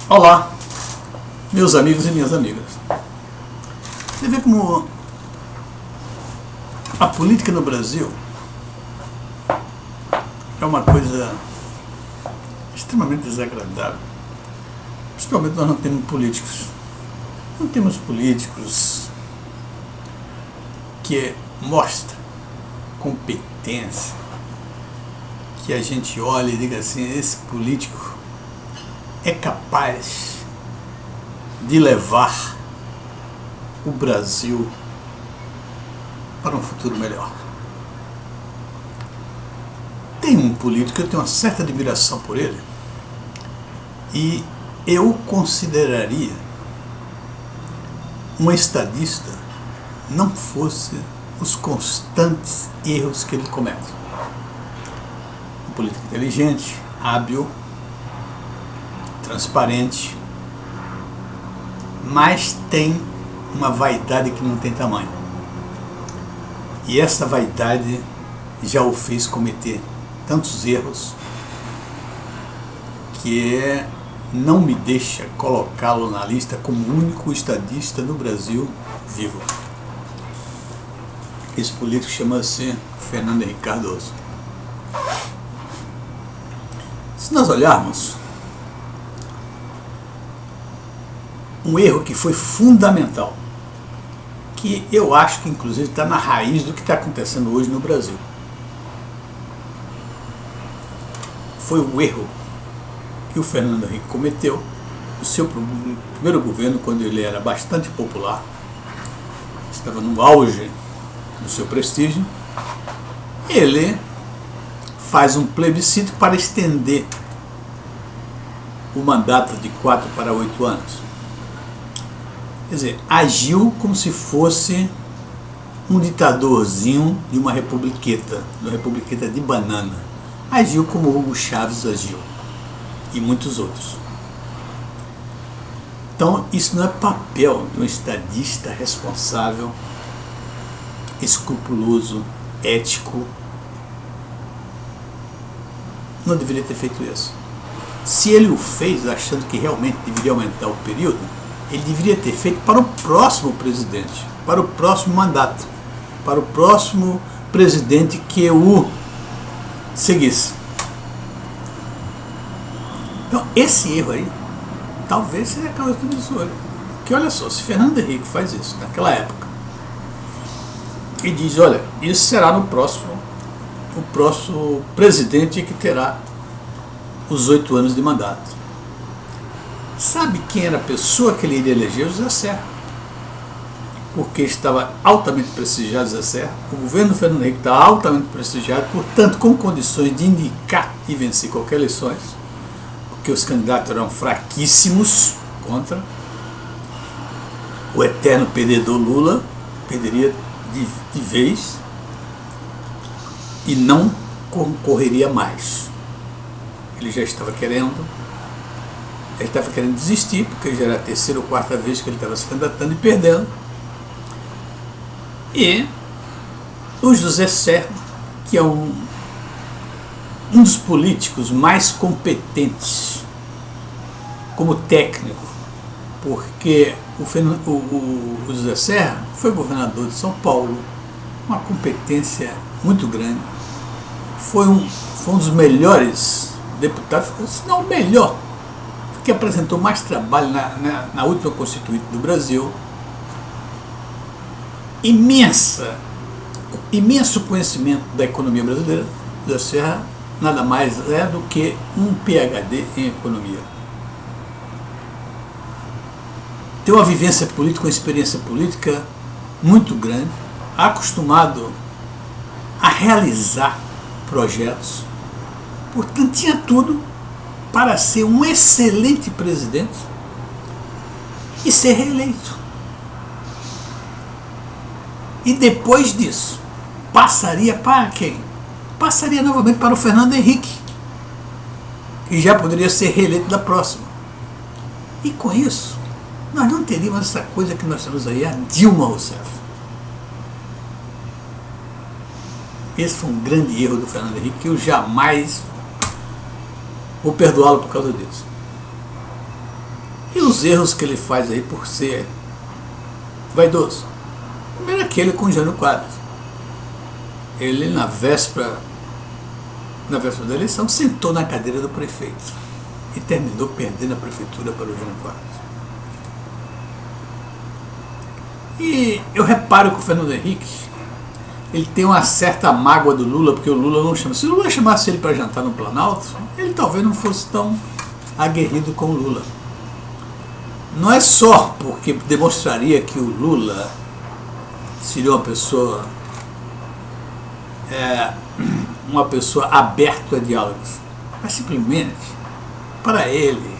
Olá, meus amigos e minhas amigas. Você vê como a política no Brasil é uma coisa extremamente desagradável. Principalmente nós não temos políticos. Não temos políticos que mostram competência, que a gente olha e diga assim, esse político é capaz de levar o Brasil para um futuro melhor. Tem um político que eu tenho uma certa admiração por ele e eu consideraria um estadista não fosse os constantes erros que ele comete. Um político inteligente, hábil, transparente, mas tem uma vaidade que não tem tamanho. E essa vaidade já o fez cometer tantos erros que não me deixa colocá-lo na lista como o único estadista no Brasil vivo. Esse político chama-se Fernando Henrique Cardoso. Se nós olharmos um erro que foi fundamental, que eu acho que inclusive está na raiz do que está acontecendo hoje no Brasil, foi o erro que o Fernando Henrique cometeu no seu primeiro governo, quando ele era bastante popular, estava no auge do seu prestígio. Ele faz um plebiscito para estender o mandato de 4 para 8 anos. Quer dizer, agiu como se fosse um ditadorzinho de uma republiqueta de banana. Agiu como Hugo Chávez agiu e muitos outros. Então, isso não é papel de um estadista responsável, escrupuloso, ético. Não deveria ter feito isso. Se ele o fez achando que realmente deveria aumentar o período, ele deveria ter feito para o próximo presidente, para o próximo mandato, para o próximo presidente que o seguisse. Então, esse erro aí, talvez seja a causa disso hoje. Porque olha só, se Fernando Henrique faz isso naquela época, e diz, olha, isso será no próximo, o próximo presidente que terá os 8 anos de mandato. Sabe quem era a pessoa que ele iria eleger? José Serra. Porque estava altamente prestigiado José Serra. O governo do Fernando Henrique está altamente prestigiado, portanto, com condições de indicar e vencer qualquer eleições, porque os candidatos eram fraquíssimos contra. O eterno perdedor Lula perderia de vez e não concorreria mais. Ele já estava querendo desistir, porque já era a 3ª ou 4ª vez que ele estava se candidatando e perdendo. E o José Serra, que é um dos políticos mais competentes como técnico, porque o José Serra foi governador de São Paulo, uma competência muito grande, foi um dos melhores deputados, se não o melhor, que apresentou mais trabalho na última Constituinte do Brasil. Imenso conhecimento da economia brasileira. José Serra nada mais é do que um PhD em economia. Tem uma vivência política, uma experiência política muito grande, acostumado a realizar projetos, portanto tinha tudo para ser um excelente presidente e ser reeleito. E depois disso, passaria para quem? Passaria novamente para o Fernando Henrique, que já poderia ser reeleito da próxima. E com isso, nós não teríamos essa coisa que nós temos aí, a Dilma Rousseff. Esse foi um grande erro do Fernando Henrique, que eu jamais vou perdoá-lo por causa disso. E os erros que ele faz aí por ser vaidoso. Primeiro aquele com o Jânio Quadros. Ele na véspera da eleição sentou na cadeira do prefeito e terminou perdendo a prefeitura para o Jânio Quadros. E eu reparo que o Fernando Henrique, ele tem uma certa mágoa do Lula, porque o Lula não chama. Se o Lula chamasse ele para jantar no Planalto, ele talvez não fosse tão aguerrido com o Lula. Não é só porque demonstraria que o Lula seria uma pessoa aberta a diálogos, mas simplesmente para ele,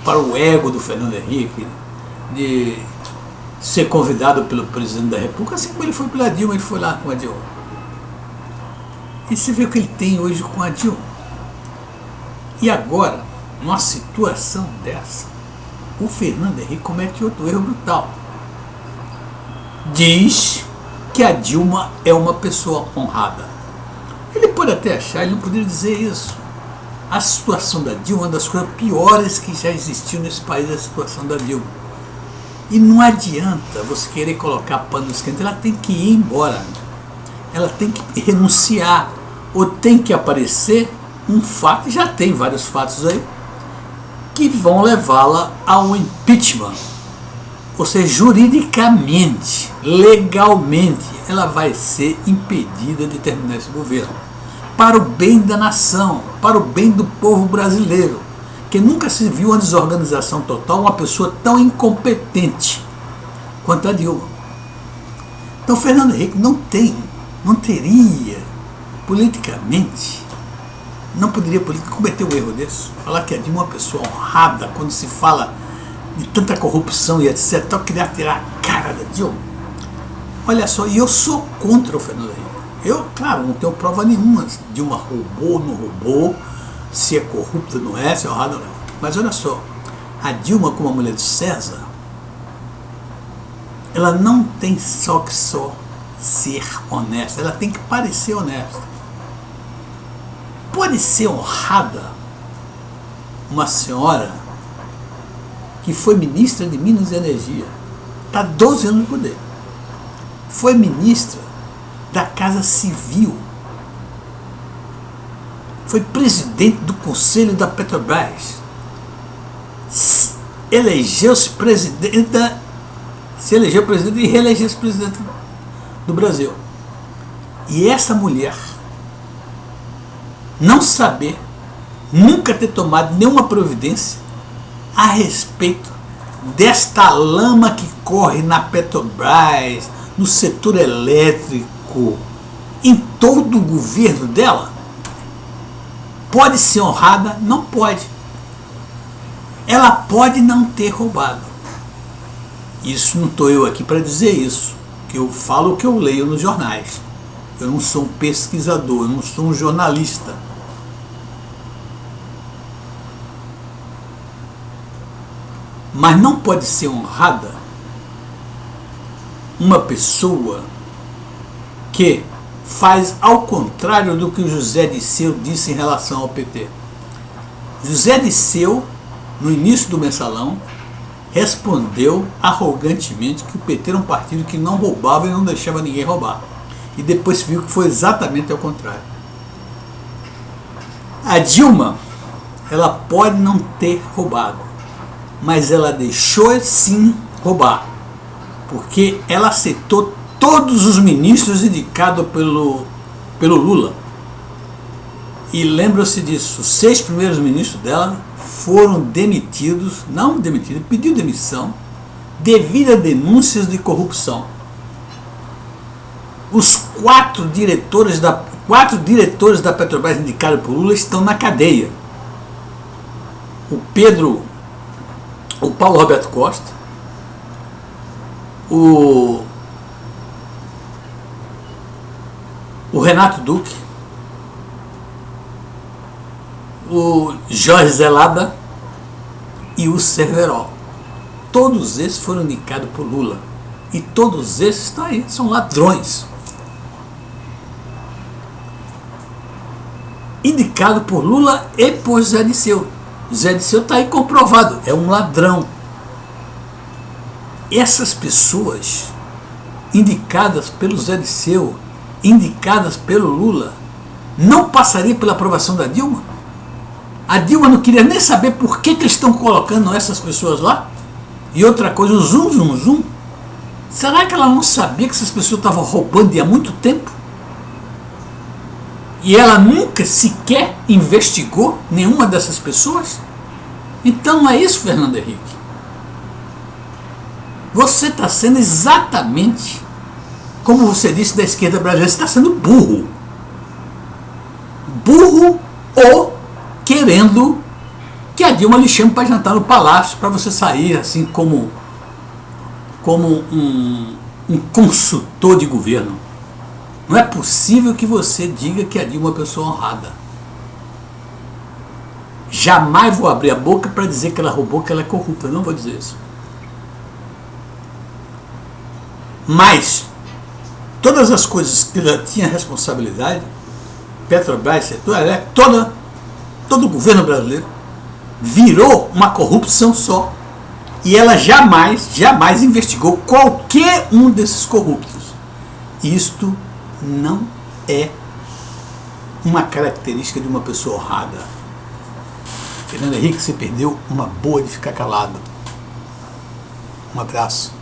para o ego do Fernando Henrique, de ser convidado pelo presidente da República, assim como ele foi pela Dilma, ele foi lá com a Dilma. E você vê o que ele tem hoje com a Dilma. E agora, numa situação dessa, o Fernando Henrique comete outro erro brutal. Diz que a Dilma é uma pessoa honrada. Ele pode até achar, ele não poderia dizer isso. A situação da Dilma é uma das coisas piores que já existiu nesse país, a situação da Dilma. E não adianta você querer colocar pano quente, ela tem que ir embora. Ela tem que renunciar, ou tem que aparecer um fato, já tem vários fatos aí, que vão levá-la ao impeachment. Ou seja, juridicamente, legalmente, ela vai ser impedida de terminar esse governo. Para o bem da nação, para o bem do povo brasileiro. Que nunca se viu uma desorganização total, uma pessoa tão incompetente quanto a Dilma. Então, Fernando Henrique não teria, politicamente, não poderia cometer um erro desse. Falar que a Dilma é uma pessoa honrada, quando se fala de tanta corrupção e etc. Então, queria tirar a cara da Dilma. Olha só, e eu sou contra o Fernando Henrique. Eu, claro, não tenho prova nenhuma. Dilma roubou, não roubou, se é corrupta, não é, se é honrada, não é. Mas olha só, a Dilma, como a mulher de César, ela não tem só ser honesta, ela tem que parecer honesta. Pode ser honrada uma senhora que foi ministra de Minas e Energia, está 12 anos no poder, foi ministra da Casa Civil, foi presidente do Conselho da Petrobras, elegeu-se presidenta, se elegeu presidente e reelegeu-se presidente do Brasil. E essa mulher não saber, nunca ter tomado nenhuma providência a respeito desta lama que corre na Petrobras, no setor elétrico, em todo o governo dela. Pode ser honrada? Não pode. Ela pode não ter roubado. Isso não estou eu aqui para dizer isso, que eu falo o que eu leio nos jornais. Eu não sou um pesquisador, eu não sou um jornalista. Mas não pode ser honrada uma pessoa que faz ao contrário do que o José Disseu disse em relação ao PT. José Disseu, no início do Mensalão, respondeu arrogantemente que o PT era um partido que não roubava e não deixava ninguém roubar. E depois viu que foi exatamente ao contrário. A Dilma, ela pode não ter roubado, mas ela deixou sim roubar, porque ela aceitou todos os ministros indicados pelo Lula. E lembra-se disso, os 6 primeiros ministros dela foram demitidos, não demitidos, pediu demissão, devido a denúncias de corrupção. Os 4 diretores da Petrobras indicados por Lula estão na cadeia. O Paulo Roberto Costa, o Renato Duque, o Jorge Zelada e o Cerveró. Todos esses foram indicados por Lula. E todos esses estão aí, são ladrões. Indicado por Lula e por José Disseu. Zé Disseu está aí comprovado, é um ladrão. Essas pessoas indicadas pelo Zé Disseu, indicadas pelo Lula, não passariam pela aprovação da Dilma? A Dilma não queria nem saber por que eles estão colocando essas pessoas lá? E outra coisa, o zum, zum, zum. Será que ela não sabia que essas pessoas estavam roubando há muito tempo? E ela nunca sequer investigou nenhuma dessas pessoas? Então não é isso, Fernando Henrique. Você está sendo exatamente, como você disse da esquerda brasileira, você está sendo burro. Burro ou querendo que a Dilma lhe chame para jantar no palácio, para você sair assim como um consultor de governo. Não é possível que você diga que a Dilma é uma pessoa honrada. Jamais vou abrir a boca para dizer que ela roubou, que ela é corrupta. Eu não vou dizer isso. Mas todas as coisas que ela tinha responsabilidade, Petrobras, setor elétrico, todo o governo brasileiro virou uma corrupção só. E ela jamais investigou qualquer um desses corruptos. Isto não é uma característica de uma pessoa honrada. Fernando Henrique, você perdeu uma boa de ficar calado. Um abraço.